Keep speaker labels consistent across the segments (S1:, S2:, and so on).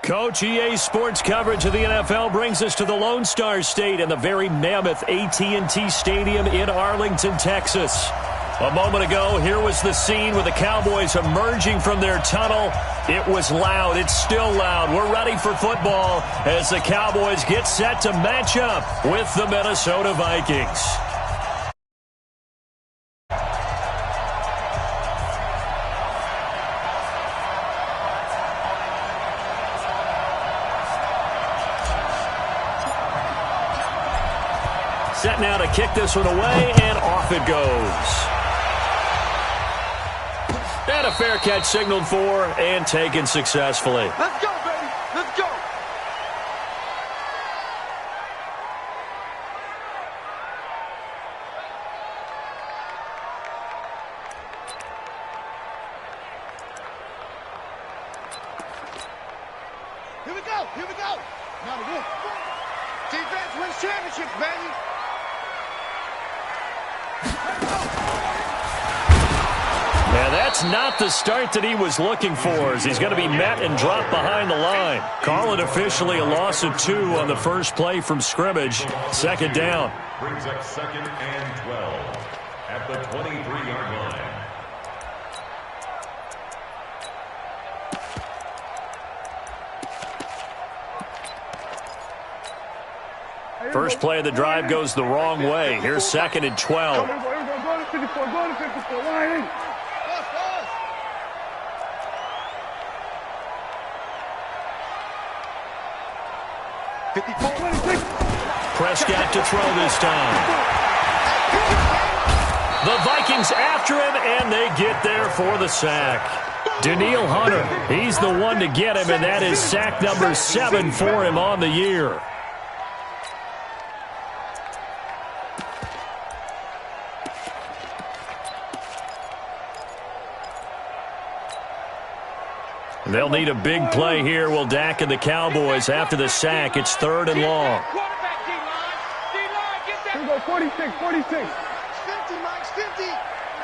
S1: Coach, EA Sports coverage of the NFL brings us to the Lone Star State and the very mammoth AT&T Stadium in Arlington, Texas. A moment ago, here was the scene with the Cowboys emerging from their tunnel. It was loud. It's still loud. We're ready for football as the Cowboys get set to match up with the Minnesota Vikings. Set now to kick this one away, and off it goes. And a fair catch signaled for and taken successfully.
S2: Let's go, baby. Let's go. Here we go. Here we go. Now we go. Defense wins championships, baby.
S1: And that's not the start that he was looking for, as he's going to be met and dropped behind the line. Call it officially a loss of 2 on the first play from scrimmage. Second down.
S3: Brings up 2nd and 12 at the 23-yard line.
S1: First play of the drive goes the wrong way. Here's 2nd and 12.
S2: Go to 54. Go to 54. Line in.
S1: Prescott to throw this time. The Vikings after him, and they get there for the sack. Danielle Hunter, he's the one to get him, and that is sack number 7 for him on the year. They'll need a big play here. Will Dak and the Cowboys after the sack. It's 3rd and long.
S2: Quarterback, D-line. Get that. Here we go, 46. 50, Mike, 50.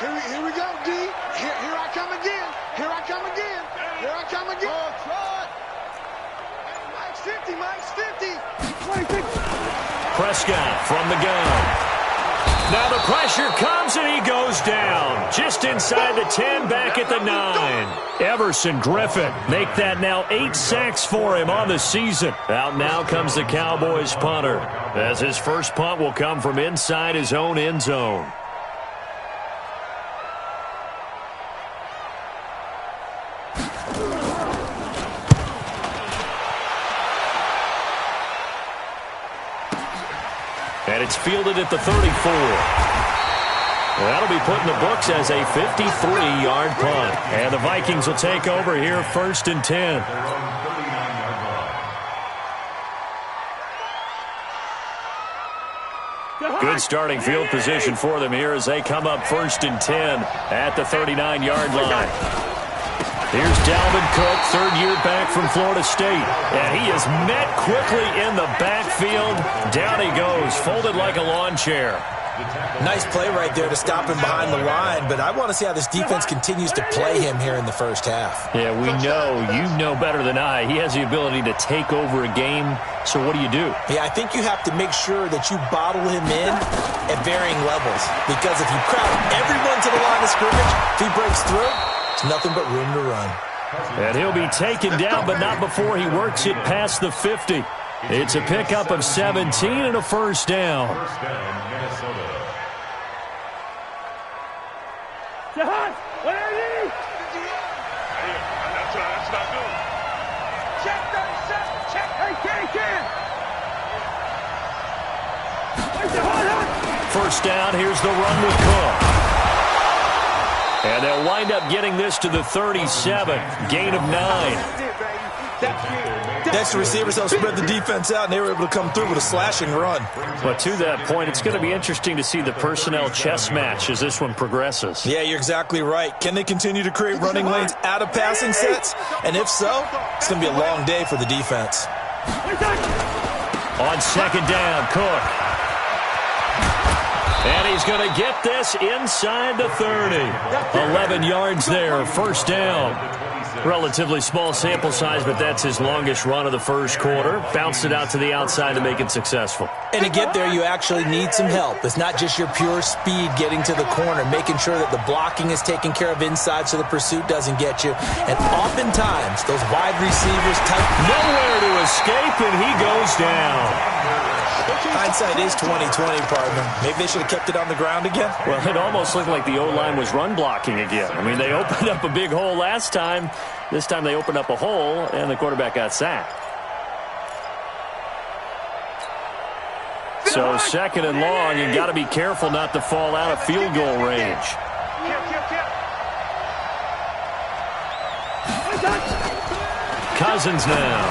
S2: Here we go, D. Here I come again. Here I come again. Here I come again. Oh, Trot. Mike's 50, Mike's 50. 26.
S1: Prescott from the gun. Now the pressure comes and he goes down. Just inside the 10, back at the 9. Everson Griffin make that now 8 sacks for him on the season. Out now comes the Cowboys punter, as his first punt will come from inside his own end zone. And it's fielded at the 34. That'll be put in the books as a 53-yard punt. And the Vikings will take over here 1st and 10. Good starting field position for them here as they come up 1st and 10 at the 39-yard line. Here's Dalvin Cook, 3rd year back from Florida State. And he is met quickly in the backfield. Down he goes, folded like a lawn chair.
S4: Nice play right there to stop him behind the line, but I want to see how this defense continues to play him here in the first half.
S1: Yeah, we know, you know better than I, he has the ability to take over a game. So what do?
S4: Yeah, I think you have to make sure that you bottle him in at varying levels, because if you crowd everyone to the line of scrimmage, if he breaks through, it's nothing but room to run.
S1: And he'll be taken down, but not before he works it past the 50. It's a pickup of 17 and a first down.
S3: First down, Minnesota.
S2: Jahan, what are you? That's not good. Check 37. Check. Hey, Ken.
S1: First down, here's the run with Cook. And they'll wind up getting this to the 37. Gain of 9.
S4: Next, the receivers helped spread the defense out, and they were able to come through with a slashing run.
S1: But to that point, it's going to be interesting to see the personnel chess match as this one progresses.
S4: Yeah, you're exactly right. Can they continue to create running lanes out of passing sets? And if so, it's going to be a long day for the defense.
S1: On 2nd down, Cook. And he's going to get this inside the 30. 11 yards there, first down. Relatively small sample size, but that's his longest run of the first quarter. Bounced it out to the outside to make it successful.
S4: And to get there, you actually need some help. It's not just your pure speed getting to the corner, making sure that the blocking is taken care of inside so the pursuit doesn't get you. And oftentimes, those wide receivers type
S1: nowhere to escape, and he goes down.
S4: Hindsight is 20/20, partner. Maybe they should have kept it on the ground again.
S1: Well, it almost looked like the O-line was run blocking again. I mean, they opened up a big hole last time. This time they opened up a hole, and the quarterback got sacked. So second and long, you got to be careful not to fall out of field goal range. Cousins now.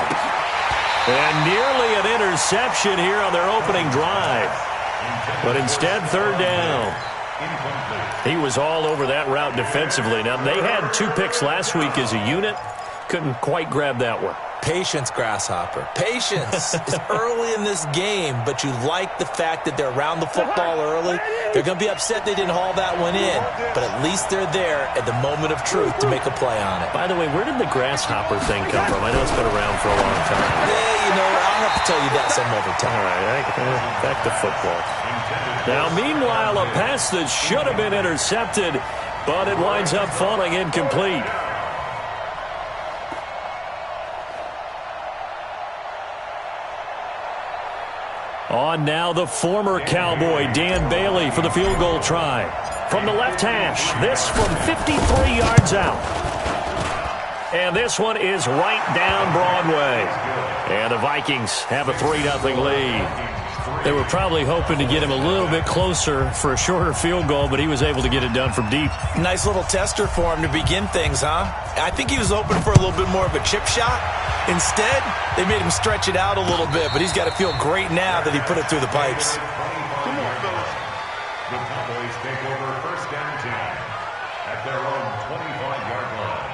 S1: And nearly an interception here on their opening drive. But instead, third down. He was all over that route defensively. Now, they had 2 picks last week as a unit. Couldn't quite grab that one.
S4: Patience, Grasshopper. Patience is early in this game, but you like the fact that they're around the football early. They're going to be upset they didn't haul that one in, but at least they're there at the moment of truth to make a play on it.
S1: By the way, where did the Grasshopper thing come from? I know it's been around for a long time.
S4: Yeah, you know, I'll have to tell you that some other time.
S1: All right, back to football. Now, meanwhile, a pass that should have been intercepted, but it winds up falling incomplete. On now, the former Cowboy, Dan Bailey, for the field goal try. From the left hash, this from 53 yards out. And this one is right down Broadway. And the Vikings have a 3-0 lead. They were probably hoping to get him a little bit closer for a shorter field goal, but he was able to get it done from deep.
S4: Nice little tester for him to begin things, huh? I think he was open for a little bit more of a chip shot. Instead, they made him stretch it out a little bit, but he's got to feel great now that he put it through the pipes.
S3: The Cowboys take over first down 10 at their own 25-yard line.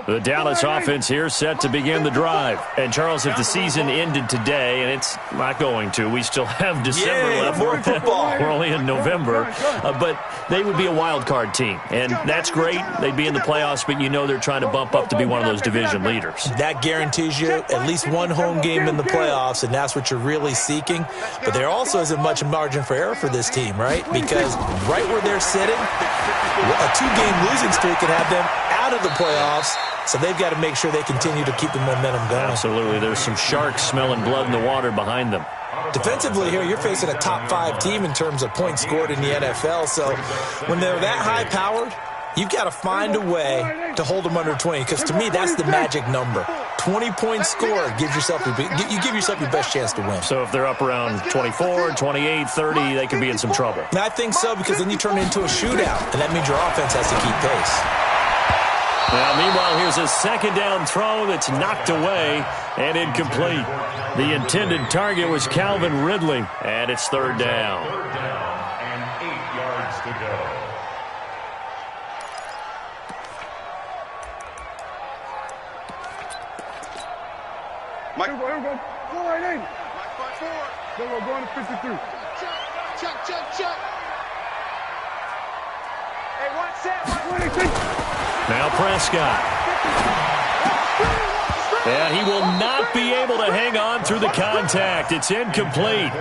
S1: The Dallas offense here set to begin the drive. And, Charles, if the season ended today, and it's not going to, we still have December left.
S4: More football.
S1: We're only in November. But they would be a wild card team. And that's great. They'd be in the playoffs, but you know they're trying to bump up to be one of those division leaders.
S4: That guarantees you at least one home game in the playoffs, and that's what you're really seeking. But there also isn't much margin for error for this team, right? Because right where they're sitting, a 2-game losing streak could have them out of the playoffs. So they've got to make sure they continue to keep the momentum going.
S1: Absolutely. There's some sharks smelling blood in the water behind them.
S4: Defensively here, you're facing a top 5 team in terms of points scored in the NFL. So when they're that high-powered, you've got to find a way to hold them under 20. Because to me, that's the magic number. 20 points scored, you give yourself your best chance to win.
S1: So if they're up around 24, 28, 30, they could be in some trouble.
S4: And I think so, because then you turn it into a shootout, and that means your offense has to keep pace.
S1: Now, meanwhile, here's a second down throw that's knocked away and incomplete. The intended target was Calvin Ridley, and it's third down.
S3: Third down and 8 yards to go.
S2: Mike, here we go. 4-8. Mike, 5-4. Then we're going to 53. Check. Hey, 1 set. 26.
S1: Now Prescott. And he will not be able to hang on through the contact. It's incomplete.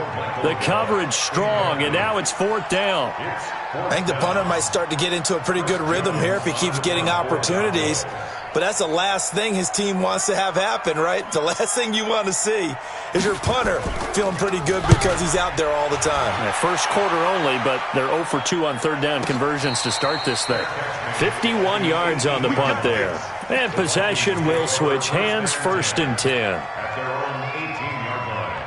S1: The coverage strong, and now it's fourth down.
S4: I think the punter might start to get into a pretty good rhythm here if he keeps getting opportunities. But that's the last thing his team wants to have happen, right? The last thing you want to see is your punter feeling pretty good because he's out there all the time.
S1: Yeah, first quarter only, but they're 0 for 2 on third down conversions to start this thing. 51 yards on the punt there. And possession will switch hands, 1st and 10.
S3: At their own 18-yard line.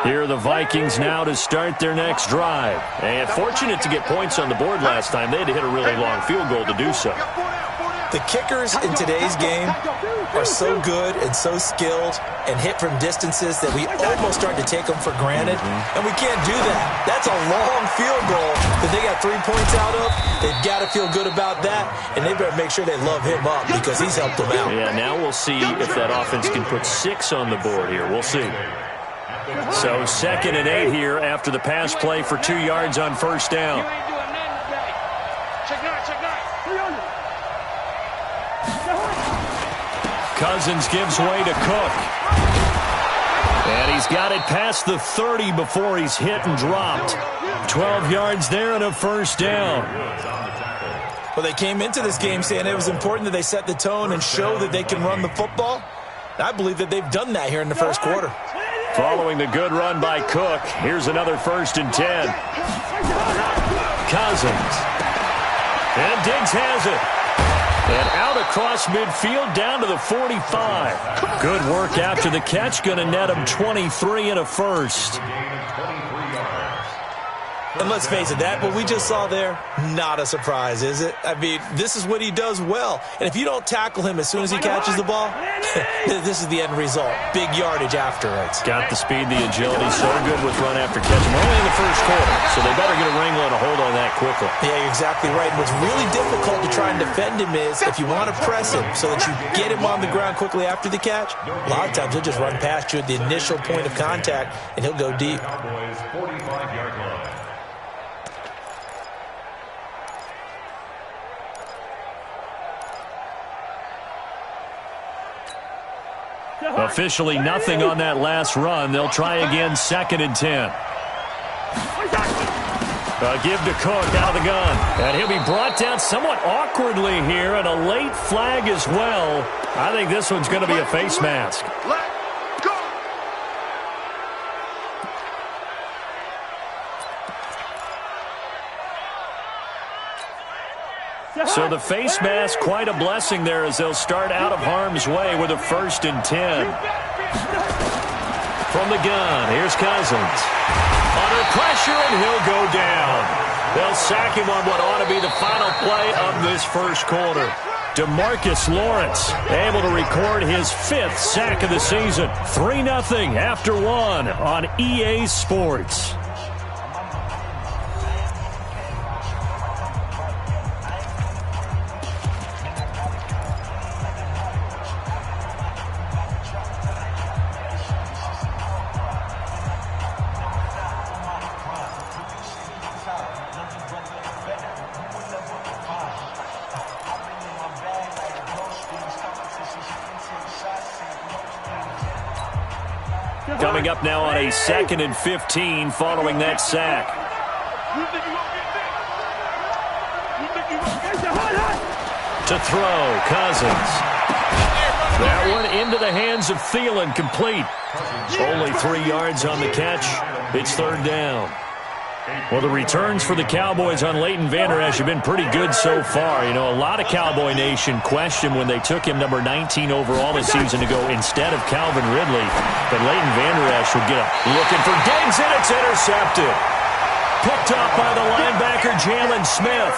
S1: Here are the Vikings now to start their next drive. And fortunate to get points on the board last time. They had to hit a really long field goal to do so.
S4: The kickers in today's game are so good and so skilled and hit from distances that we almost start to take them for granted, and we can't do that. That's a long field goal that they got 3 points out of. They've got to feel good about that, and they better make sure they love him up because he's helped them out.
S1: Yeah, now we'll see if that offense can put 6 on the board here. We'll see. So 2nd and 8 here after the pass play for 2 yards on first down. Cousins gives way to Cook. And he's got it past the 30 before he's hit and dropped. 12 yards there and a first down.
S4: Well, they came into this game saying it was important that they set the tone and show that they can run the football. I believe that they've done that here in the first quarter.
S1: Following the good run by Cook, here's another 1st and 10. Cousins. And Diggs has it. And out across midfield down to the 45. Good work after the catch. Going to net him 23 and a first.
S4: And let's face it, that what we just saw there, not a surprise, is it? I mean, this is what he does well. And if you don't tackle him as soon as he catches the ball, this is the end result. Big yardage afterwards.
S1: Got the speed, the agility, so good with run after catch. We're only in the first quarter, so they better get a wrangle and a hold on that quickly.
S4: Yeah, you're exactly right. And what's really difficult to try and defend him is if you want to press him so that you get him on the ground quickly after the catch, a lot of times he'll just run past you at the initial point of contact, and he'll go deep.
S3: Cowboys 45-yard line.
S1: Officially nothing on that last run. They'll try again 2nd and 10. Give to Cook out of the gun. And he'll be brought down somewhat awkwardly here, and a late flag as well. I think this one's going to be a face mask. So the face mask, quite a blessing there as they'll start out of harm's way with a 1st and 10. From the gun, here's Cousins. Under pressure, and he'll go down. They'll sack him on what ought to be the final play of this first quarter. DeMarcus Lawrence able to record his 5th sack of the season. 3-0 after 1 on EA Sports. Coming up now on a 2nd and 15 following that sack. To throw, Cousins. That one into the hands of Thielen, complete. Only 3 yards on the catch. It's 3rd down. Well, the returns for the Cowboys on Leighton Vander Esch have been pretty good so far. You know, a lot of Cowboy Nation questioned when they took him number 19 overall this season to go instead of Calvin Ridley. But Leighton Vander Esch would get up looking for Diggs, and it's intercepted. Picked up by the linebacker, Jalen Smith.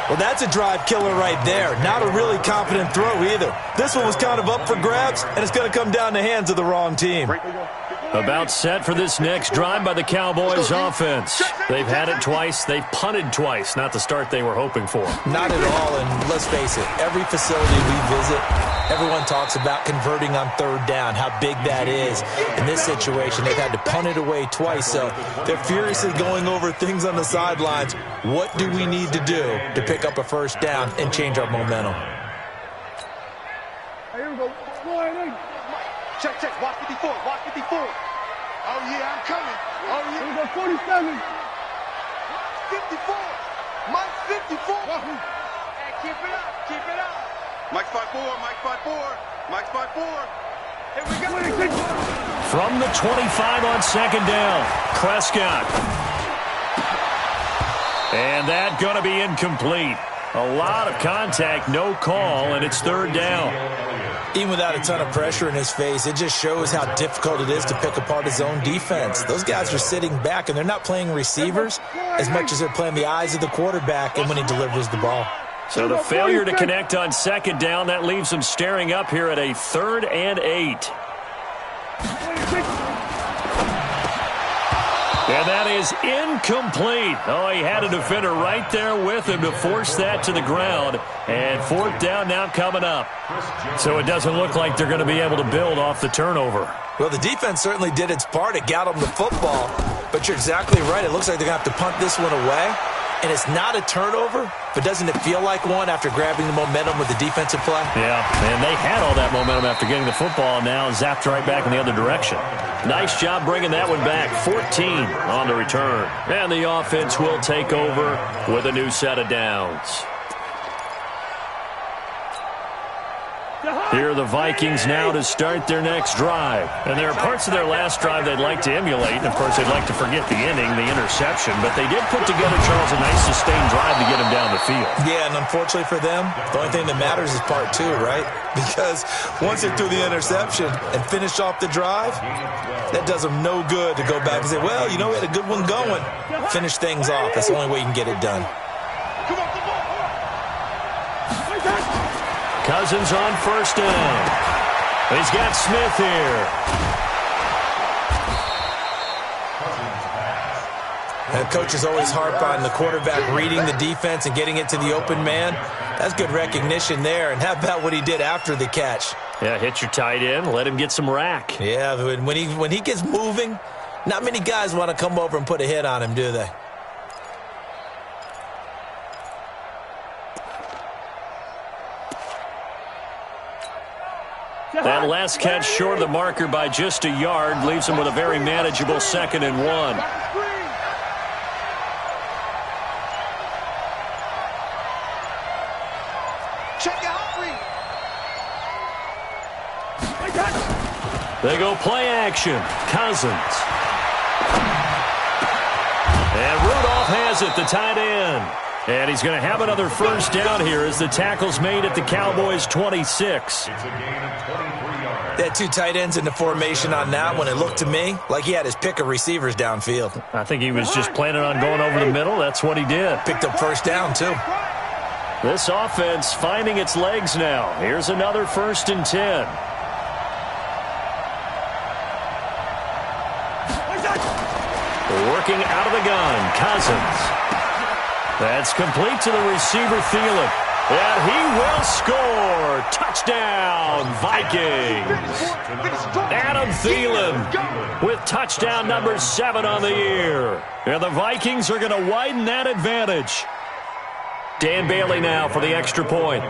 S4: Well, that's a drive killer right there. Not a really confident throw either. This one was kind of up for grabs, and it's going to come down the hands of the wrong team.
S1: About set for this next drive by the Cowboys offense. They've had it twice. They've punted twice. Not the start they were hoping for.
S4: Not at all, and let's face it, every facility we visit, everyone talks about converting on 3rd down, how big that is. In this situation, they've had to punt it away twice, so they're furiously going over things on the sidelines. What do we need to do to pick up a 1st down and change our momentum?
S2: Here we go. Check, check. Watch 54. Watch 54. Oh, yeah, I'm coming. Oh, yeah. Here we go, 47. 54. Mike, 54. Hey, keep it up. Keep it up. Mike, spot 4. Mike, spot 4. Mike, spot 4. Here we go.
S1: From the 25 on 2nd down, Prescott. And that going to be incomplete. A lot of contact, no call, and it's 3rd down.
S4: Even without a ton of pressure in his face, it just shows how difficult it is to pick apart his own defense. Those guys are sitting back, and they're not playing receivers as much as they're playing the eyes of the quarterback and when he delivers the ball.
S1: So the failure to connect on second down, that leaves them staring up here at a 3rd and 8. And that is incomplete. Oh, he had a defender right there with him to force that to the ground. And 4th down now coming up. So it doesn't look like they're going to be able to build off the turnover.
S4: Well, the defense certainly did its part. It got them the football. But you're exactly right. It looks like they're going to have to punt this one away. And it's not a turnover, but doesn't it feel like one after grabbing the momentum with the defensive play?
S1: Yeah, and they had all that momentum after getting the football, and now zapped right back in the other direction. Nice job bringing that one back. 14 on the return. And the offense will take over with a new set of downs. Here are the Vikings now to start their next drive. And there are parts of their last drive they'd like to emulate. And, of course, they'd like to forget the inning, the interception. But they did put together, Charles, a nice sustained drive to get him down the field.
S4: Yeah, and unfortunately for them, the only thing that matters is part 2, right? Because once they threw the interception and finished off the drive, that does them no good to go back and say, well, you know, we had a good one going. Finish things off. That's the only way you can get it done.
S1: Cousins on 1st down. He's got Smith here.
S4: And coaches always harp on the quarterback reading the defense and getting it to the open man. That's good recognition there. And how about what he did after the catch?
S1: Yeah, hit your tight end, let him get some rack.
S4: Yeah, when he gets moving, not many guys want to come over and put a hit on him, do they?
S1: That last catch short of the marker by just a yard leaves him with a very manageable 2nd and 1. They go play action. Cousins. And Rudolph has it, the tight end. And he's going to have another 1st down here as the tackle's made at the Cowboys' 26.
S3: It's a gain of 23 yards.
S4: They had 2 tight ends in the formation on that one. It looked to me like he had his pick of receivers downfield.
S1: I think he was just planning on going over the middle. That's what he did.
S4: Picked up 1st down, too.
S1: This offense finding its legs now. Here's another 1st and 10. Working out of the gun, Cousins. That's complete to the receiver, Thielen. And he will score. Touchdown, Vikings. Adam Thielen with touchdown number 7 on the year. And the Vikings are going to widen that advantage. Dan Bailey now for the extra point.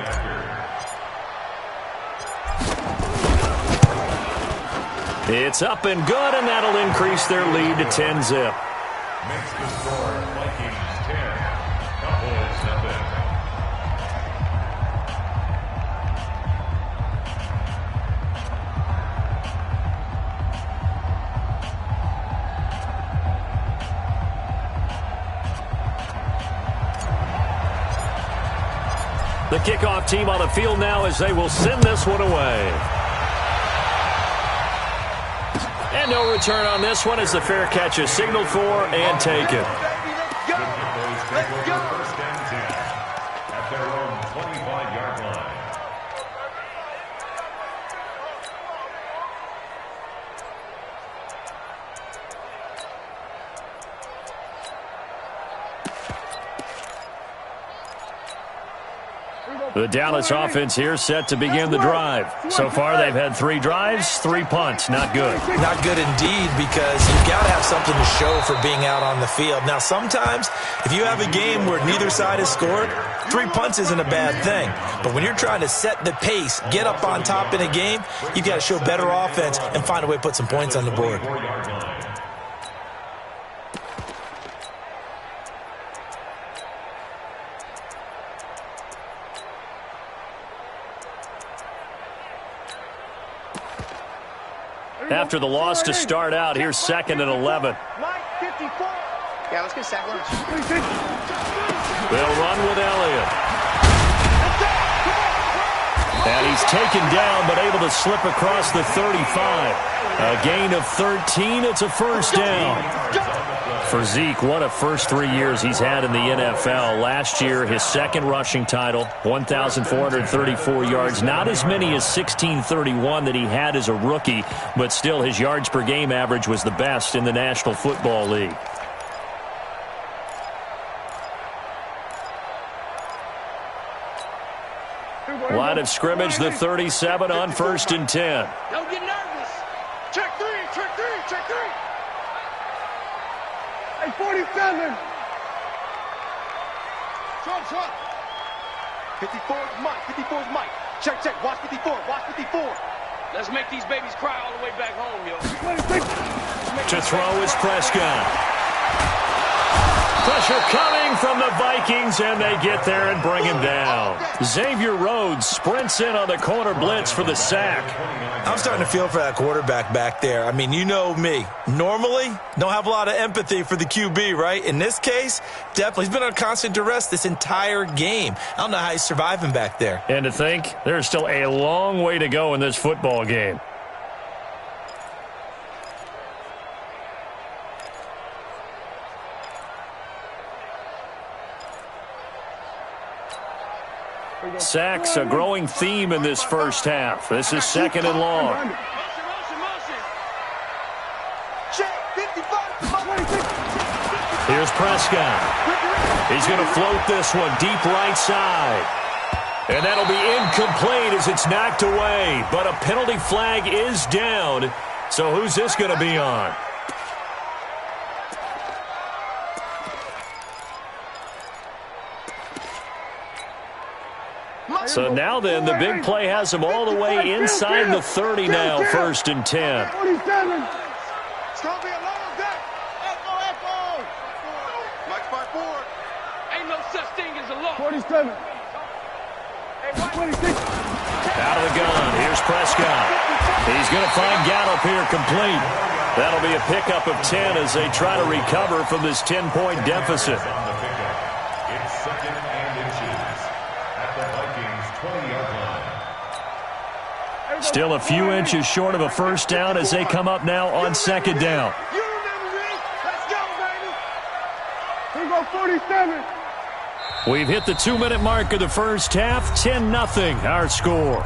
S1: It's up and good, and that'll increase their lead to 10-zip.
S3: Makes the score Vikings 10, Cowboys nothing.
S1: The kickoff team on the field now as they will send this one away. And no return on this one as the fair catch is signaled for and taken.
S3: Let's go. First and 10 at their own 25-yard line.
S1: The Dallas offense here set to begin the drive. So far, they've had 3 drives, 3 punts. Not good.
S4: Not good indeed, because you've got to have something to show for being out on the field. Now, sometimes, if you have a game where neither side has scored, 3 punts isn't a bad thing. But when you're trying to set the pace, get up on top in a game, you've got to show better offense and find a way to put some points on the board.
S1: After the loss to start out, here's 2nd and 11.
S2: Yeah, let's get sack lunch.
S1: They'll run with Elliott. And he's taken down, but able to slip across the 35. A gain of 13. It's a 1st down. For Zeke, what a first 3 years he's had in the NFL. Last year, his second rushing title, 1,434 yards. Not as many as 1,631 that he had as a rookie, but still his yards per game average was the best in the National Football League. Line of scrimmage, the 37 on 1st and 10.
S2: Don't get nervous. Check three, check three, check three. Hey, 47. Short. 54 is Mike, 54 is Mike. Check, watch 54, watch 54. Let's make these babies cry all the way back home, yo.
S1: To throw is Prescott. Pressure coming from the Vikings, and they get there and bring him down. Xavier Rhodes sprints in on the corner blitz for the sack.
S4: I'm starting to feel for that quarterback back there. I mean, you know me. Normally, don't have a lot of empathy for the QB, right? In this case, definitely. He's been on constant duress this entire game. I don't know how he's surviving back there.
S1: And to think, there's still a long way to go in this football game. Sacks, a growing theme in this first half. This is 2nd and long. Here's Prescott. He's going to float this one deep right side. And that'll be incomplete as it's knocked away. But a penalty flag is down. So who's this going to be on? So now then, the big play has him all the way inside the 30 now, 1st and 10.
S2: 47. It's going to be a long day. Echo. Mike 5-4. Ain't no such thing as a loss. 47. Hey, 26.
S1: Out of the gun, here's Prescott. He's going to find Gallup here complete. That'll be a pickup of 10 as they try to recover from this 10-point deficit.
S3: It's 2nd and inches at the Vikings 20-yard line.
S1: Still a few inches short of a first down as they come up now on 2nd down.
S2: You remember me. Let's go, baby. Here go 47.
S1: We've hit the 2-minute mark of the first half. 10-0 our score.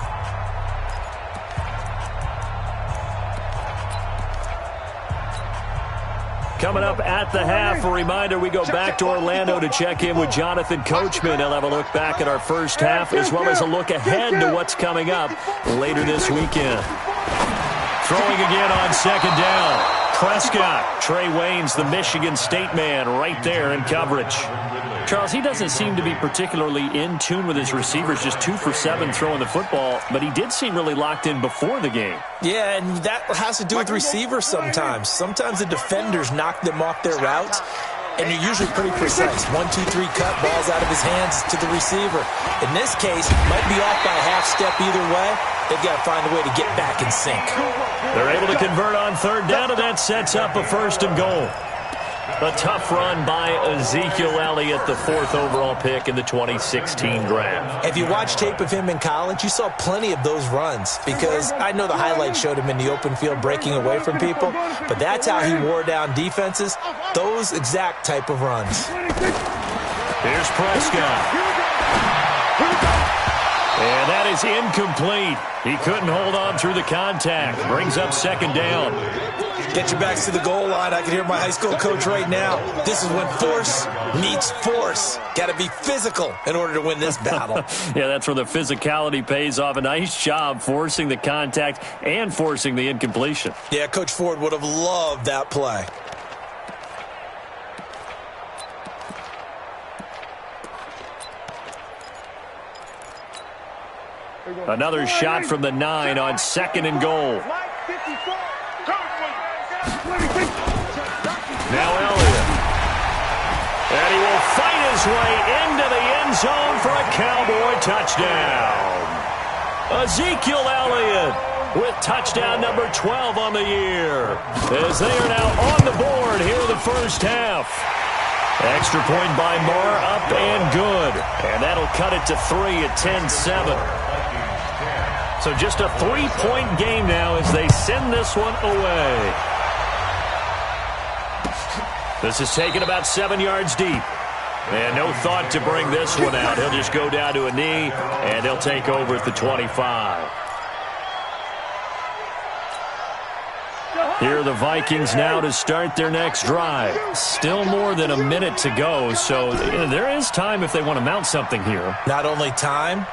S1: Coming up at the half, a reminder, we go back to Orlando to check in with Jonathan Coachman. He'll have a look back at our first half as well as a look ahead to what's coming up later this weekend. Throwing again on 2nd down. Prescott. Trey Waynes, the Michigan State man, right there in coverage. Charles, he doesn't seem to be particularly in tune with his receivers, just 2 for 7 throwing the football, but he did seem really locked in before the game. Yeah, and that has to do with receivers sometimes. Sometimes the defenders knock them off their routes, and you're usually pretty precise. 1, 2, 3 cut, balls out of his hands to the receiver. In this case, might be off by a half step either way. They've got to find a way to get back in sync. They're able to convert on 3rd down, and that sets up a 1st and goal. A tough run by Ezekiel Elliott, the 4th overall pick in the 2016 draft. If you watched tape of him in college, you saw plenty of those runs because I know the highlights showed him in the open field breaking away from people, but that's how he wore down defenses, those exact type of runs. Here's Prescott. And that is incomplete. He couldn't hold on through the contact. Brings up 2nd down. Get your backs to the goal line. I can hear my high school coach right now. This is when force meets force. Got to be physical in order to win this battle. Yeah, that's where the physicality pays off. A nice job forcing the contact and forcing the incompletion. Yeah, Coach Ford would have loved that play. Another shot from the 9 on 2nd and goal. Now Elliott. And he will fight his way into the end zone for a Cowboy touchdown. Ezekiel Elliott with touchdown number 12 on the year. As they are now on the board here in the first half. Extra point by Marr, up and good. And that'll cut it to 3 at 10-7. So just a 3-point game now as they send this one away. This is taken about 7 yards deep. And no thought to bring this one out. He'll just go down to a knee, and they'll take over at the 25. Here are the Vikings now to start their next drive. Still more than a minute to go, so there is time if they want to mount something here.
S4: Not only time,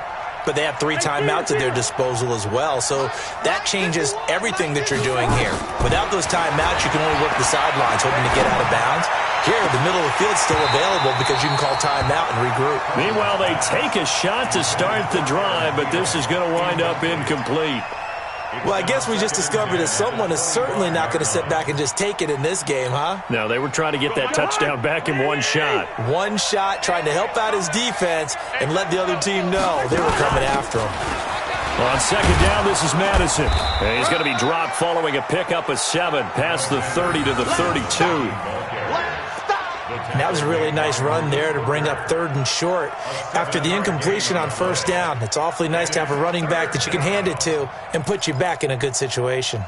S4: but they have 3 timeouts at their disposal as well. So that changes everything that you're doing here. Without those timeouts, you can only work the sidelines, hoping to get out of bounds. Here, the middle of the field is still available because you can call timeout and regroup.
S1: Meanwhile, they take a shot to start the drive, but this is going to wind up incomplete.
S4: Well, I guess we just discovered that someone is certainly not going to sit back and just take it in this game, huh?
S1: No, they were trying to get that touchdown back in one shot.
S4: One shot, trying to help out his defense and let the other team know they were coming after him.
S1: On second down, this is Madison. And he's going to be dropped following a pickup of 7 past the 30 to the 32.
S4: And that was a really nice run there to bring up 3rd and short. After the incompletion on first down, it's awfully nice to have a running back that you can hand it to and put you back in a good situation.
S2: Here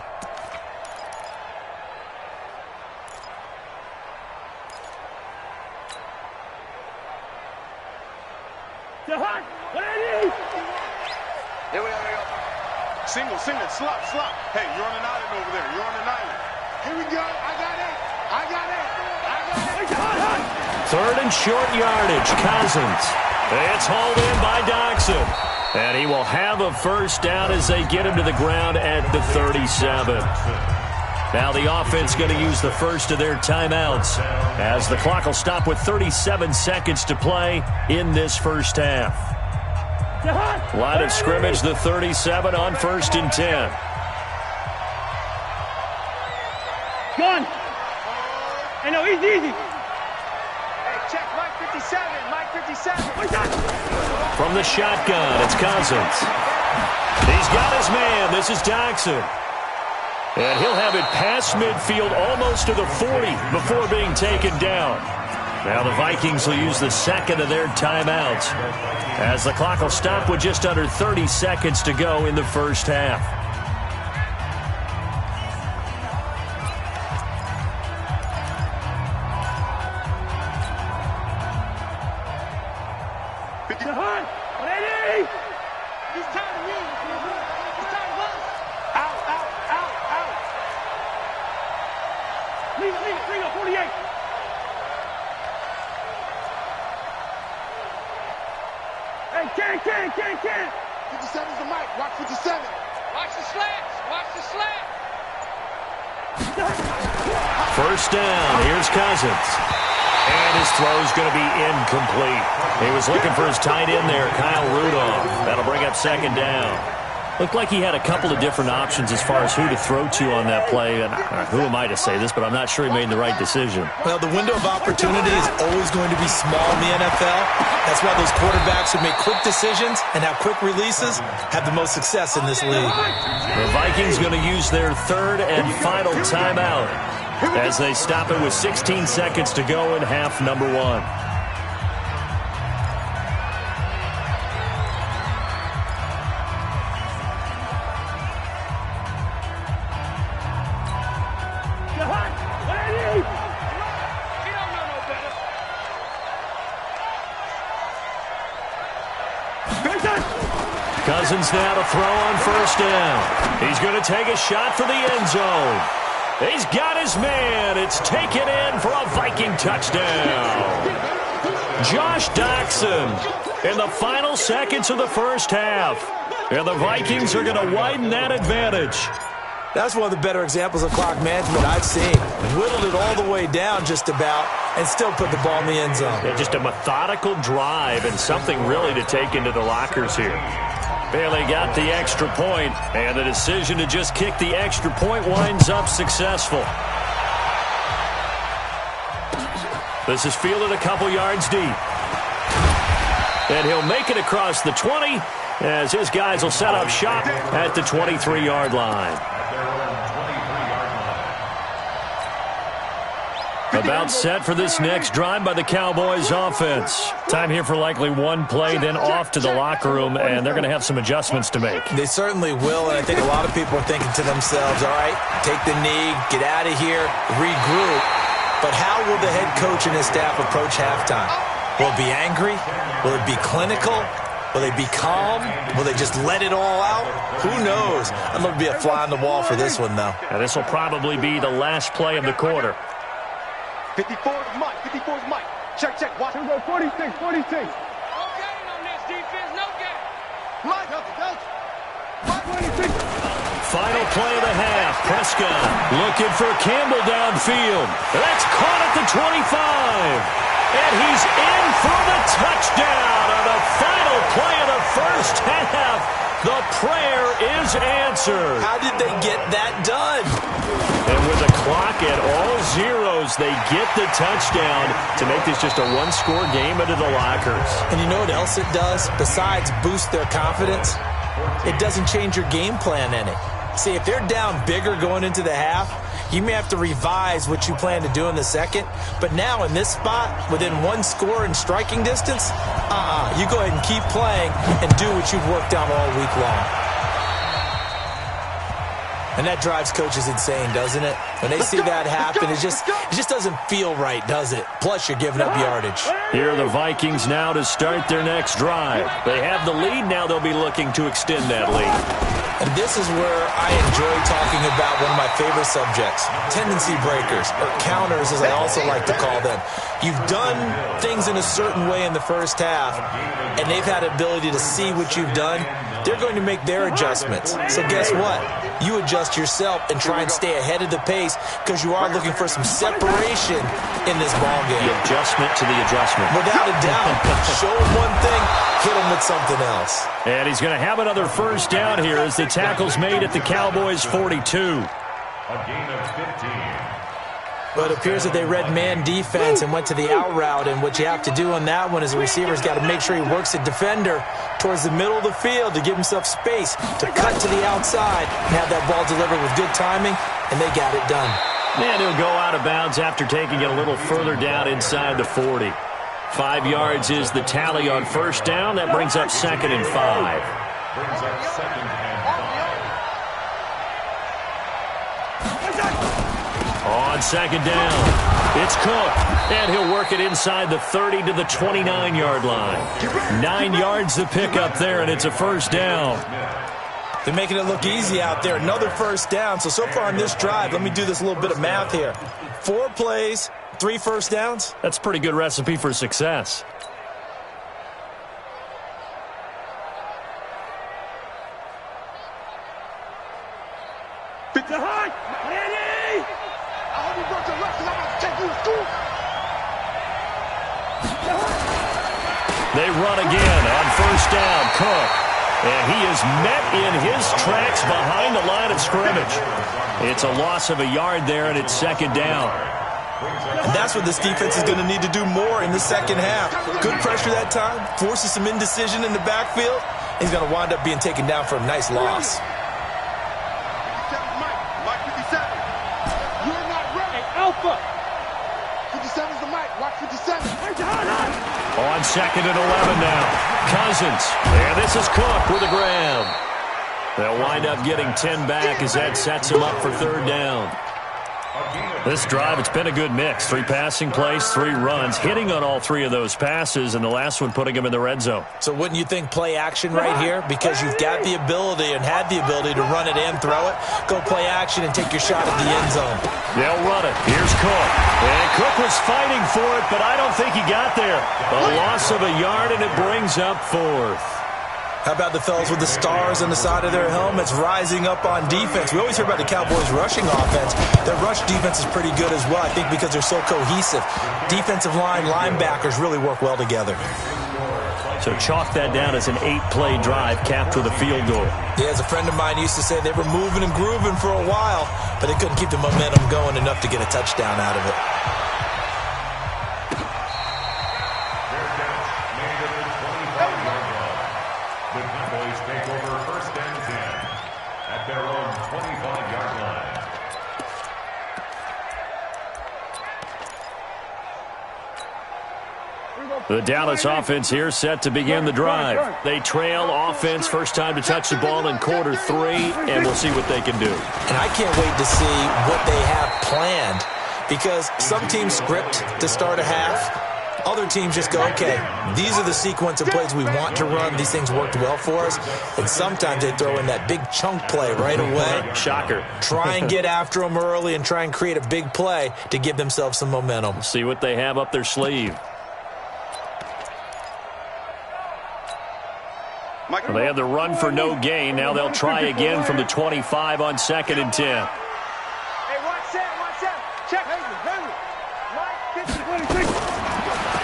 S2: we go. Single, slop. Hey, you're on an island over there. You're on an island. Here we go. I got it.
S1: 3rd and short yardage. Cousins. It's hauled in by Doxson. And he will have a first down as they get him to the ground at the 37. Now the offense going to use the first of their timeouts as the clock will stop with 37 seconds to play in this first half. Line of scrimmage, the 37 on 1st and 10.
S5: Gone. I know, easy.
S2: Hey, check Mike 57.
S1: From the shotgun, it's Cousins. He's got his man. This is Doxson. And he'll have it past midfield almost to the 40 before being taken down. Now the Vikings will use the second of their timeouts as the clock will stop with just under 30 seconds to go in the first half.
S5: Bring up 48. Hey, can.
S2: 57's the mic. Watch 57.
S5: Watch the slants.
S1: First down. Here's Cousins. And his throw's going to be incomplete. He was looking for his tight end there, Kyle Rudolph. That'll bring up second down. Looked like he had a couple of different options as far as who to throw to on that play. And who am I to say this, but I'm not sure he made the right decision.
S4: Well, the window of opportunity is always going to be small in the NFL. That's why those quarterbacks who make quick decisions and have quick releases have the most success in this league.
S1: The Vikings going to use their 3rd and final timeout as they stop it with 16 seconds to go in half number 1. Cousins now to throw on first down. He's going to take a shot for the end zone. He's got his man. It's taken in for a Viking touchdown. Josh Doxson in the final seconds of the first half. And the Vikings are going to widen that advantage.
S4: That's one of the better examples of clock management I've seen. Whittled it all the way down just about and still put the ball in the end zone.
S1: Yeah, just a methodical drive and something really to take into the lockers here. Bailey got the extra point, and the decision to just kick the extra point winds up successful. This is fielded a couple yards deep. And he'll make it across the 20 as his guys will set up shop at the 23-yard line. About set for this next drive by the Cowboys offense. Time here for likely one play, then off to the locker room, and they're going to have some adjustments to make.
S4: They certainly will, and I think a lot of people are thinking to themselves, all right, take the knee, get out of here, regroup. But how will the head coach and his staff approach halftime? Will it be angry? Will it be clinical? Will they be calm? Will they just let it all out? Who knows? I'd love to be a fly on the wall for this one, though.
S1: And this will probably be the last play of the quarter.
S2: 54 is Mike. 54 is Mike. Check, check. Watch. Here we go. 46, 46.
S5: No gain on this defense. No gain.
S2: Mike, help. 26.
S1: Final play of the half. Prescott looking for Campbell downfield. That's caught at the 25. And he's in for the touchdown on the final play of the first half. The prayer is answered.
S4: How did they get that done?
S1: And with the clock at all zeros, they get the touchdown to make this just a one-score game into the lockers.
S4: And you know what else it does? Besides boost their confidence, it doesn't change your game plan any. See, if they're down bigger going into the half, you may have to revise what you plan to do in the second. But now in this spot, within one score and striking distance, you go ahead and keep playing and do what you've worked out all week long. And that drives coaches insane, doesn't it? When they see that happen, it just doesn't feel right, does it? Plus, you're giving up yardage.
S1: Here are the Vikings now to start their next drive. They have the lead. Now they'll be looking to extend that lead.
S4: And this is where I enjoy talking about one of my favorite subjects, tendency breakers, or counters as I also like to call them. You've done things in a certain way in the first half, and they've had the ability to see what you've done. They're going to make their adjustments. So guess what? You adjust yourself and try and stay ahead of the pace because you are looking for some separation in this ballgame.
S1: The adjustment to the adjustment.
S4: Without a doubt. Show them one thing, hit them with something else.
S1: And he's going to have another first down here as the tackle's made at the Cowboys' 42.
S3: A gain of 15.
S4: But it appears that they read man defense and went to the out route, and what you have to do on that one is the receiver's got to make sure he works the defender towards the middle of the field to give himself space to cut to the outside and have that ball delivered with good timing, and they got it done.
S1: And he'll go out of bounds after taking it a little further down inside the 40. 5 yards is the tally on first down. That brings up 2nd and 5.
S3: Brings up 2nd and 5.
S1: On 2nd down, it's Cook, and he'll work it inside the 30 to the 29-yard line. 9 yards to pick up there, and it's a first down.
S4: They're making it look easy out there. Another first down. So far on this drive, let me do this little bit of math here. 4 plays, 3 first downs.
S1: That's a pretty good recipe for success. They run again on first down. Cook. And he is met in his tracks behind the line of scrimmage. It's a loss of a yard there, and it's 2nd down.
S4: And that's what this defense is going to need to do more in the second half. Good pressure that time, forces some indecision in the backfield. He's going to wind up being taken down for a nice loss.
S2: Mike 57. You're not ready.
S5: Alpha.
S2: 57 is the Mike. Watch 57.
S1: On 2nd and 11 now. Cousins. And this is Cook with a grab. They'll wind up getting 10 back as that sets him up for 3rd down. This drive, it's been a good mix. 3 passing plays, 3 runs, hitting on all 3 of those passes, and the last one putting him in the red zone.
S4: So wouldn't you think play action right here? Because you've got the ability and had the ability to run it and throw it. Go play action and take your shot at the end zone.
S1: They'll run it. Here's Cook. And Cook was fighting for it, but I don't think he got there. A loss of a yard, and it brings up 4th.
S4: How about the fellas with the stars on the side of their helmets rising up on defense? We always hear about the Cowboys' rushing offense. Their rush defense is pretty good as well, I think, because they're so cohesive. Defensive line, linebackers really work well together.
S1: So chalk that down as an 8-play drive capped with a field goal.
S4: Yeah, as a friend of mine used to say, they were moving and grooving for a while, but they couldn't keep the momentum going enough to get a touchdown out of it.
S3: Take over 1st and 10 at their own 25-yard line.
S1: The Dallas offense here set to begin the drive. They trail offense, first time to touch the ball in quarter 3, and we'll see what they can do.
S4: And I can't wait to see what they have planned because some teams script to start a half. Other teams just go, okay, these are the sequence of plays we want to run. These things worked well for us. And sometimes they throw in that big chunk play right away.
S1: Shocker.
S4: Try and get after them early and try and create a big play to give themselves some momentum.
S1: See what they have up their sleeve. Well, they had the run for no gain. Now they'll try again from the 25 on 2nd and 10.
S5: Hey, watch that. Check.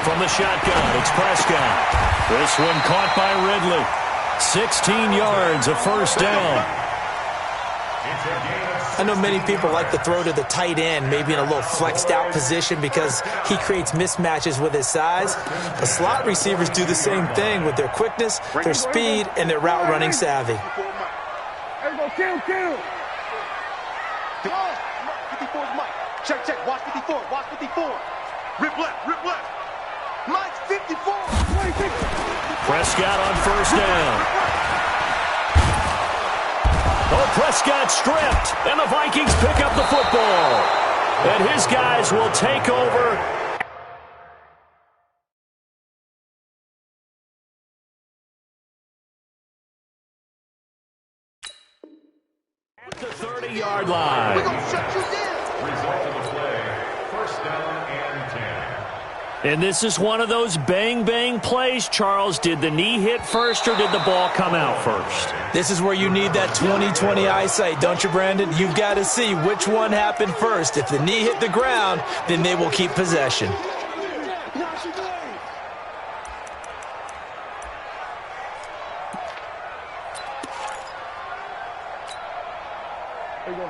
S1: From the shotgun, it's Prescott. This one caught by Ridley. 16 yards, a first down.
S4: I know many people like to throw to the tight end, maybe in a little flexed out position because he creates mismatches with his size. But slot receivers do the same thing with their quickness, their speed, and their route running savvy.
S2: Kill.
S5: 54's Mike. Check. Watch 54. Rip left. Mike's 54.
S1: Prescott on first down. Oh, Prescott stripped, and the Vikings pick up the football. And his guys will take over. At the 30-yard line.
S5: We're going to shut you down.
S3: Result of the play, first down and 10.
S1: And this is one of those bang-bang plays, Charles. Did the knee hit first or did the ball come out first?
S4: This is where you need that 20/20 eyesight, don't you, Brandon? You've got to see which one happened first. If the knee hit the ground, then they will keep possession.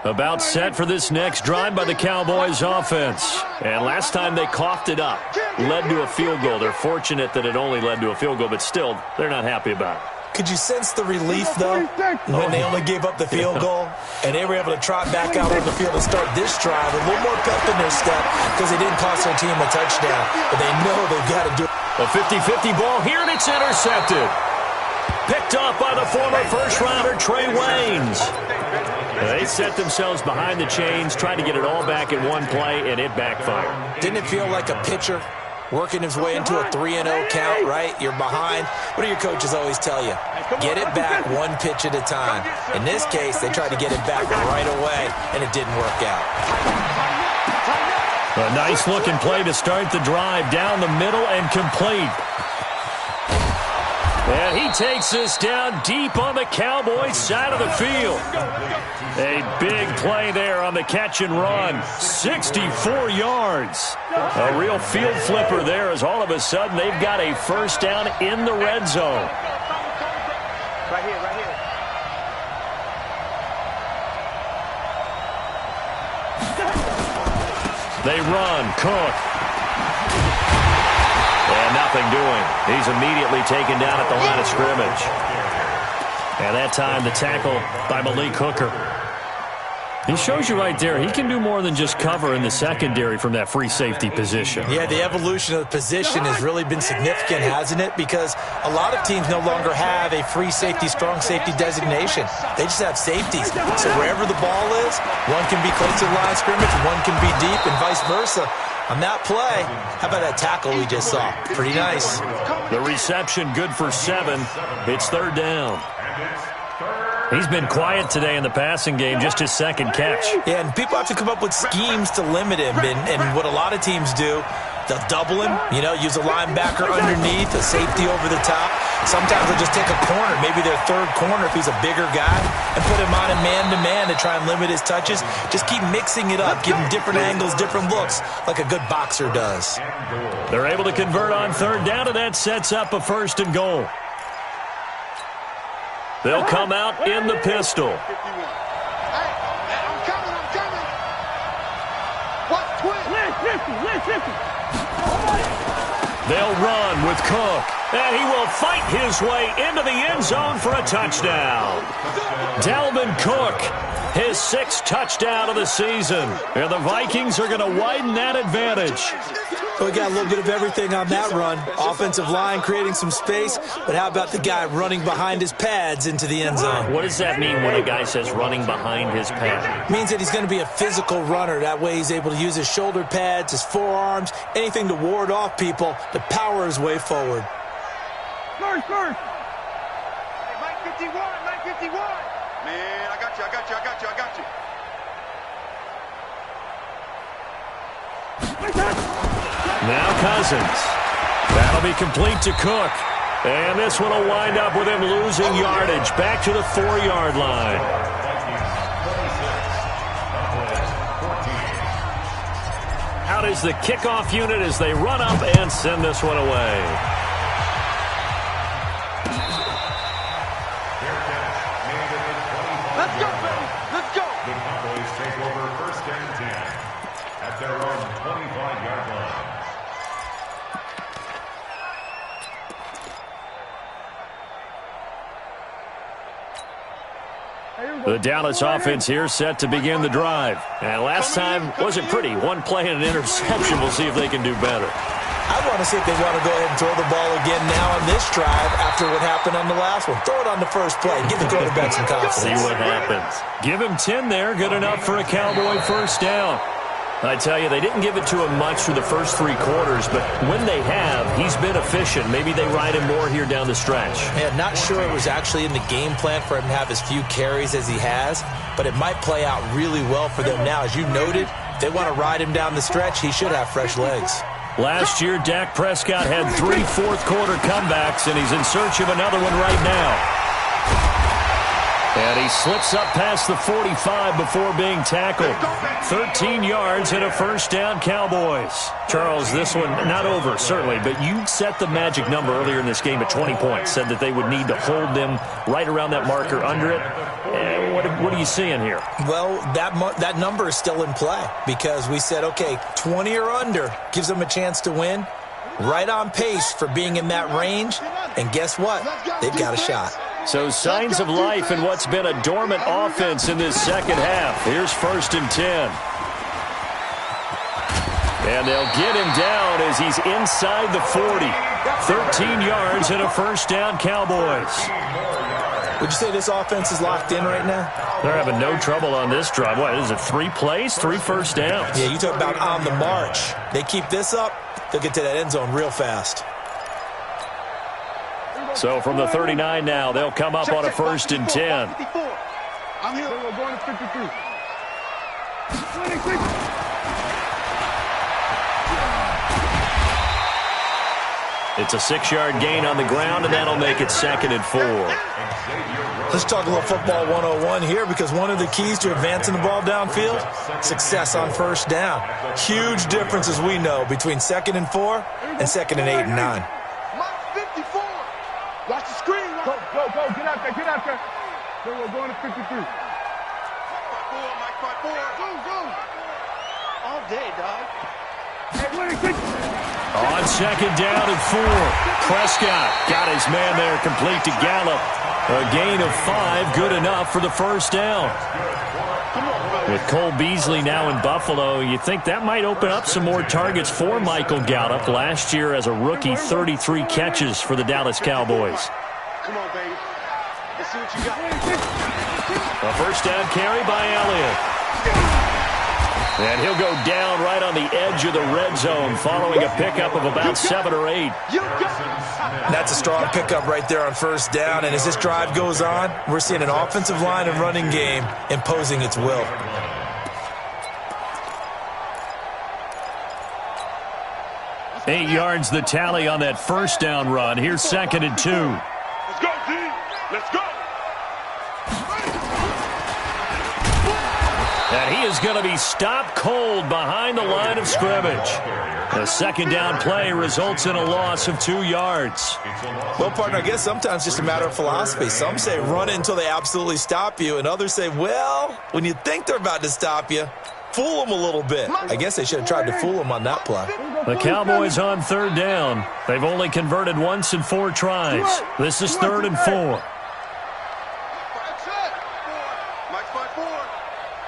S1: About set for this next drive by the Cowboys offense. And last time they coughed it up, led to a field goal. They're fortunate that it only led to a field goal, but still, they're not happy about it.
S4: Could you sense the relief, though, when they only gave up the field goal and they were able to trot back out on the field and start this drive a little more pep in their step because they didn't cost their team a touchdown, but they know they've got to do it.
S1: A 50-50 ball here, and it's intercepted. Picked up by the former first-rounder Trey Waynes. They set themselves behind the chains, trying to get it all back in one play, and it backfired.
S4: Didn't it feel like a pitcher working his way into a 3-0 count, right? You're behind. What do your coaches always tell you? Get it back one pitch at a time. In this case, they tried to get it back right away, and it didn't work out.
S1: A nice-looking play to start the drive down the middle and complete. And he takes this down deep on the Cowboys side of the field. A big play there on the catch and run. 64 yards. A real field flipper there as all of a sudden they've got a first down in the red zone.
S5: Right here.
S1: They run. Cook. And nothing doing. He's immediately taken down at the line of scrimmage. And that time the tackle by Malik Hooker. He shows you right there, he can do more than just cover in the secondary from that free safety position.
S4: Yeah, the evolution of the position has really been significant, hasn't it? Because a lot of teams no longer have a free safety, strong safety designation. They just have safeties. So wherever the ball is, one can be close to the line of scrimmage, one can be deep, and vice versa. On that play, how about that tackle we just saw? Pretty nice.
S1: The reception good for 7. It's third down. He's been quiet today in the passing game, just his second catch.
S4: Yeah, and people have to come up with schemes to limit him. And what a lot of teams do, they'll double him, use a linebacker underneath, a safety over the top. Sometimes they'll just take a corner, maybe their third corner if he's a bigger guy, and put him on a man-to-man to try and limit his touches. Just keep mixing it up, give him different angles, different looks, like a good boxer does.
S1: They're able to convert on third down, and that sets up a first and goal. They'll come out in the pistol.
S2: I'm coming. What? Twin?
S1: They'll run with Cook, and he will fight his way into the end zone for a touchdown. Dalvin Cook, his 6th touchdown of the season. And the Vikings are going to widen that advantage.
S4: We got a little bit of everything on that run. Offensive line creating some space, but how about the guy running behind his pads into the end zone?
S1: What does that mean when a guy says running behind his pad?
S4: Means that he's going to be a physical runner. That way he's able to use his shoulder pads, his forearms, anything to ward off people to power his way forward.
S2: First.
S5: Hey, Mike 51, Mike 51. Man, I got you.
S1: Now Cousins. That'll be complete to Cook. And this one will wind up with him losing yardage back to the 4-yard line. Out is the kickoff unit as they run up and send this one away.
S5: Let's go, baby. Let's go.
S3: The Cowboys take over first and 10 at their own 25-yard line.
S1: The Dallas offense here set to begin the drive. And last time wasn't pretty. One play and an interception. We'll see if they can do better.
S4: I want to see if they want to go ahead and throw the ball again now on this drive after what happened on the last one. Throw it on the first play. Give the quarterback some confidence.
S1: See what happens. Give him 10 there. Good enough for a Cowboy first down. I tell you, they didn't give it to him much through the first 3 quarters, but when they have, he's been efficient. Maybe they ride him more here down the stretch.
S4: Yeah, not sure it was actually in the game plan for him to have as few carries as he has, but it might play out really well for them now. As you noted, if they want to ride him down the stretch, he should have fresh legs.
S1: Last year, Dak Prescott had 3 fourth-quarter comebacks, and he's in search of another one right now. And he slips up past the 45 before being tackled. 13 yards and a first down, Cowboys. Charles, this one not over, certainly, but you set the magic number earlier in this game at 20 points, said that they would need to hold them right around that marker under it. What are you seeing here?
S4: Well, that number is still in play because we said, okay, 20 or under gives them a chance to win. Right on pace for being in that range. And guess what? They've got a shot.
S1: So signs of life in what's been a dormant offense in this second half. Here's first and 10. And they'll get him down as he's inside the 40. 13 yards and a first down, Cowboys.
S4: Would you say this offense is locked in right now?
S1: They're having no trouble on this drive. What, is it 3 plays, 3 first downs?
S4: Yeah, you talk about on the march. They keep this up, they'll get to that end zone real fast.
S1: So from the 39 now, they'll come up on a first and 10.
S2: I'm here. We're going to 53.
S1: It's a 6-yard gain on the ground, and that'll make it second and 4.
S4: Let's talk a little football 101 here because one of the keys to advancing the ball downfield, success on first down. Huge difference, as we know, between 2nd and 4 and 2nd and 8 and 9.
S2: Watch the screen. Go. Get out there. Then we're going to 53.
S5: Mike 54. Go. All day, dog.
S1: On second down and 4. Prescott got his man there complete to Gallup. A gain of 5, good enough for the first down. With Cole Beasley now in Buffalo, you think that might open up some more targets for Michael Gallup. Last year as a rookie, 33 catches for the Dallas Cowboys.
S5: Come on, baby. Let's see what you got.
S1: A first down carry by Elliott. And he'll go down right on the edge of the red zone following a pickup of about 7 or 8.
S4: That's a strong pickup right there on first down. And as this drive goes on, we're seeing an offensive line and running game imposing its will.
S1: Eight yards the tally on that first down run. Here's second and 2.
S2: Let's go, D. Let's go.
S1: And he is going to be stopped cold behind the line of scrimmage. The second down play results in a loss of 2 yards.
S4: Well, partner, I guess sometimes it's just a matter of philosophy. Some say run until they absolutely stop you, and others say, well, when you think they're about to stop you, fool them a little bit. I guess they should have tried to fool them on that play.
S1: The Cowboys on third down. They've only converted once in 4 tries. This is 3rd and 4.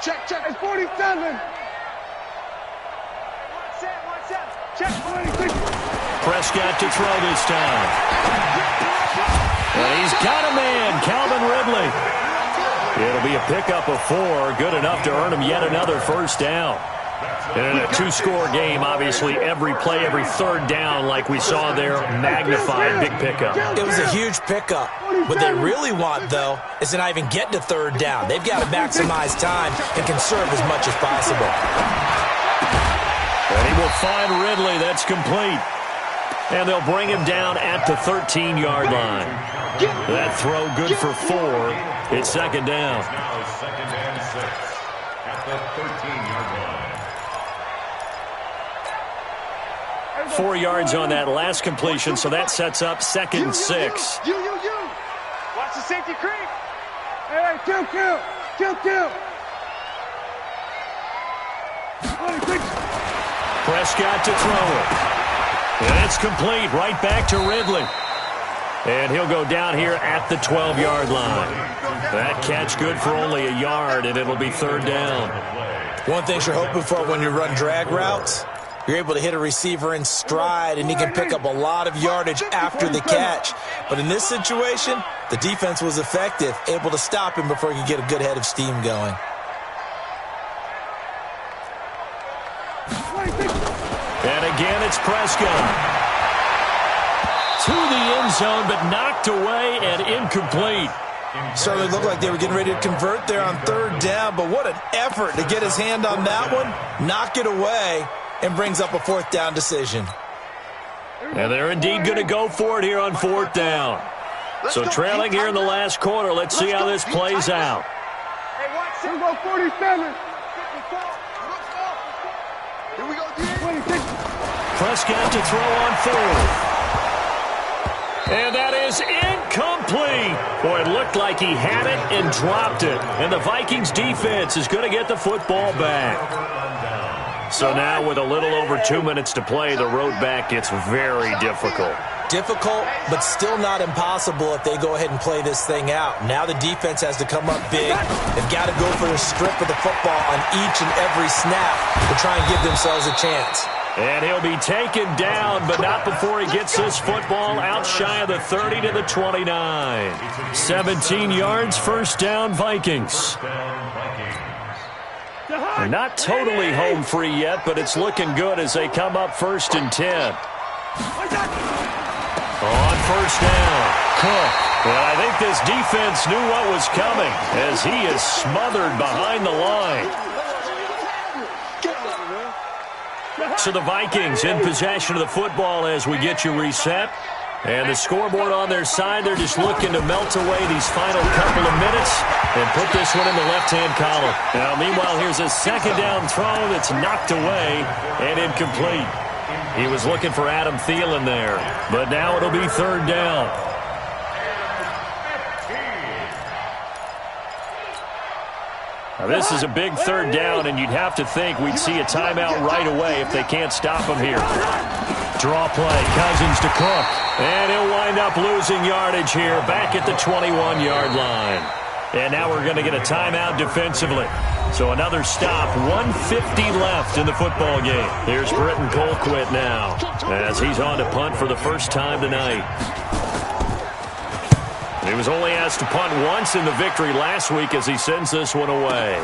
S2: Check. It's 47.
S5: Check.
S1: Prescott to throw this time. And he's got a man, Calvin Ridley. It'll be a pickup of 4, good enough to earn him yet another first down. And in a two-score game, obviously every play, every third down, like we saw there, magnified, big pickup.
S4: It was a huge pickup. What they really want, though, is to not even get to third down. They've got to maximize time and conserve as much as possible.
S1: And he will find Ridley. That's complete. And they'll bring him down at the 13-yard line. That throw good for 4. It's second down.
S3: Now second and 6 at the 13-yard line.
S1: 4 yards on that last completion, so that sets up second and 6.
S5: You. Watch the safety creep.
S2: Hey, kill.
S1: Prescott to throw it. And it's complete, right back to Ridley. And he'll go down here at the 12-yard line. That catch good for only a yard, and it'll be third down.
S4: One thing you're hoping for when you run drag routes, you're able to hit a receiver in stride, and he can pick up a lot of yardage after the catch. But in this situation, the defense was effective, able to stop him before he could get a good head of steam going.
S1: And again, it's Prescott. To the end zone, but knocked away and incomplete.
S4: Certainly looked like they were getting ready to convert there on third down, but what an effort to get his hand on that one, knock it away, and brings up a fourth down decision.
S1: And they're indeed going to go for it here on fourth down. So trailing here in the last quarter, let's see how this plays out.
S2: Here we go, 47.
S5: Here we go, D.
S2: 26.
S1: Prescott to throw on 4th. And that is incomplete. Boy, it looked like he had it and dropped it. And the Vikings defense is going to get the football back. So now with a little over 2 minutes to play, the road back gets very difficult.
S4: Difficult, but still not impossible if they go ahead and play this thing out. Now the defense has to come up big. They've got to go for the strip of the football on each and every snap to try and give themselves a chance.
S1: And he'll be taken down, but not before he gets this football out shy of the 30 to the 29. 17 yards, first down, Vikings. They're not totally home free yet, but it's looking good as they come up first and 10. On first down, Cook. Well, I think this defense knew what was coming as he is smothered behind the line. So the Vikings in possession of the football as we get you reset. And the scoreboard on their side, they're just looking to melt away these final couple of minutes and put this one in the left-hand column. Now, meanwhile, here's a second down throw that's knocked away and incomplete. He was looking for Adam Thielen there, but now it'll be third down. Now, this is a big third down, and you'd have to think we'd see a timeout right away if they can't stop him here. Draw play, Cousins to Cook, and he'll wind up losing yardage here back at the 21-yard line. And now we're going to get a timeout defensively. So another stop, 1:50 left in the football game. Here's Britton Colquitt now as he's on to punt for the first time tonight. He was only asked to punt once in the victory last week as he sends this one away.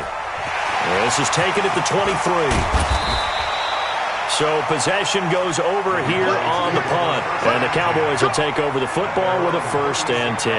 S1: This is taken at the 23. So possession goes over here on the punt. And the Cowboys will take over the football with a first and 10.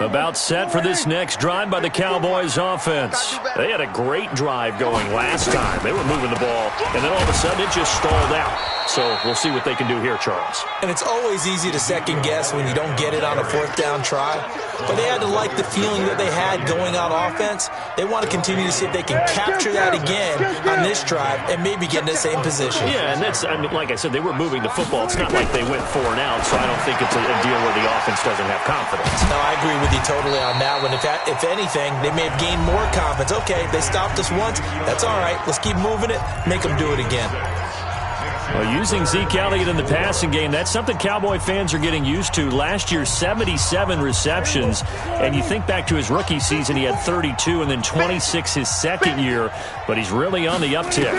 S1: About set for this next drive by the Cowboys offense. They had a great drive going last time. They were moving the ball, and then all of a sudden it just stalled out. So we'll see what they can do here, Charles.
S4: And it's always easy to second guess when you don't get it on a fourth down try. But they had to like the feeling that they had going on offense. They want to continue to see if they can capture that again on this drive and maybe get in the same position.
S1: Yeah, and that's, I mean, like I said, they were moving the football. It's not like they went 4 and out, so I don't think it's a deal where the offense doesn't have confidence.
S4: No, I agree with you totally on that one. If anything, they may have gained more confidence. Okay, they stopped us once. That's all right. Let's keep moving it. Make them do it again.
S1: Well, using Zeke Elliott in the passing game, that's something Cowboy fans are getting used to. Last year, 77 receptions. And you think back to his rookie season, he had 32 and then 26 his second year. But he's really on the uptick.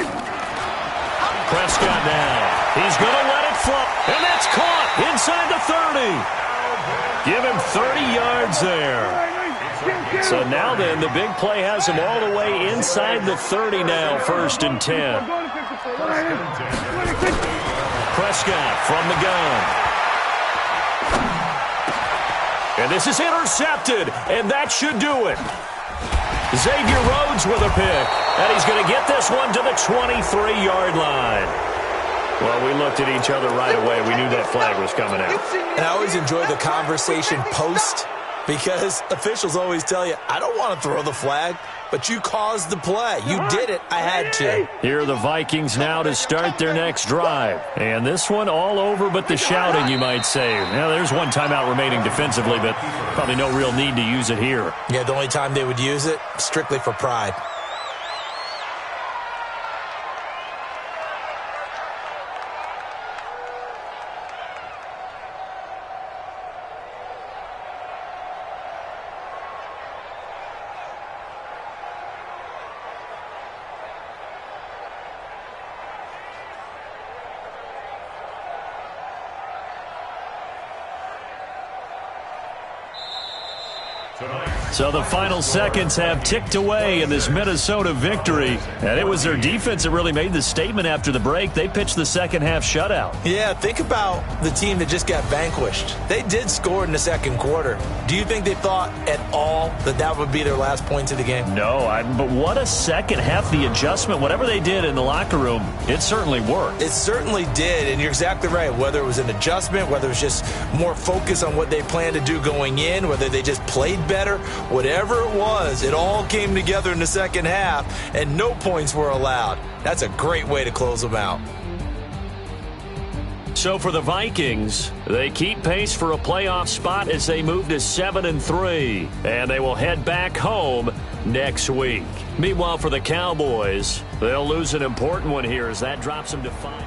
S1: Prescott now. He's going to let it float. And that's caught inside the 30. Give him 30 yards there. So now then, the big play has him all the way inside the 30 now, 1st and 10. Prescott from the gun. And this is intercepted, and that should do it. Xavier Rhodes with a pick, and he's going to get this one to the 23-yard line. Well, we looked at each other right away. We knew that flag was coming out.
S4: And I always enjoy the conversation post, because officials always tell you, I don't want to throw the flag, but you caused the play. You did it. I had to.
S1: Here are the Vikings now to start their next drive. And this one all over but the shouting, you might say. Now, there's one timeout remaining defensively, but probably no real need to use it here.
S4: Yeah, the only time they would use it, strictly for pride.
S1: So the final seconds have ticked away in this Minnesota victory. And it was their defense that really made the statement after the break. They pitched the second-half shutout.
S4: Yeah, think about the team that just got vanquished. They did score in the second quarter. Do you think they thought at all that that would be their last points of the game?
S1: No, but what a second half. The adjustment, whatever they did in the locker room, it certainly worked.
S4: It certainly did, and you're exactly right. Whether it was an adjustment, whether it was just more focus on what they planned to do going in, whether they just played better, whatever it was, it all came together in the second half, and no points were allowed. That's a great way to close them out.
S1: So for the Vikings, they keep pace for a playoff spot as they move to 7-3, and they will head back home next week. Meanwhile, for the Cowboys, they'll lose an important one here as that drops them to 5.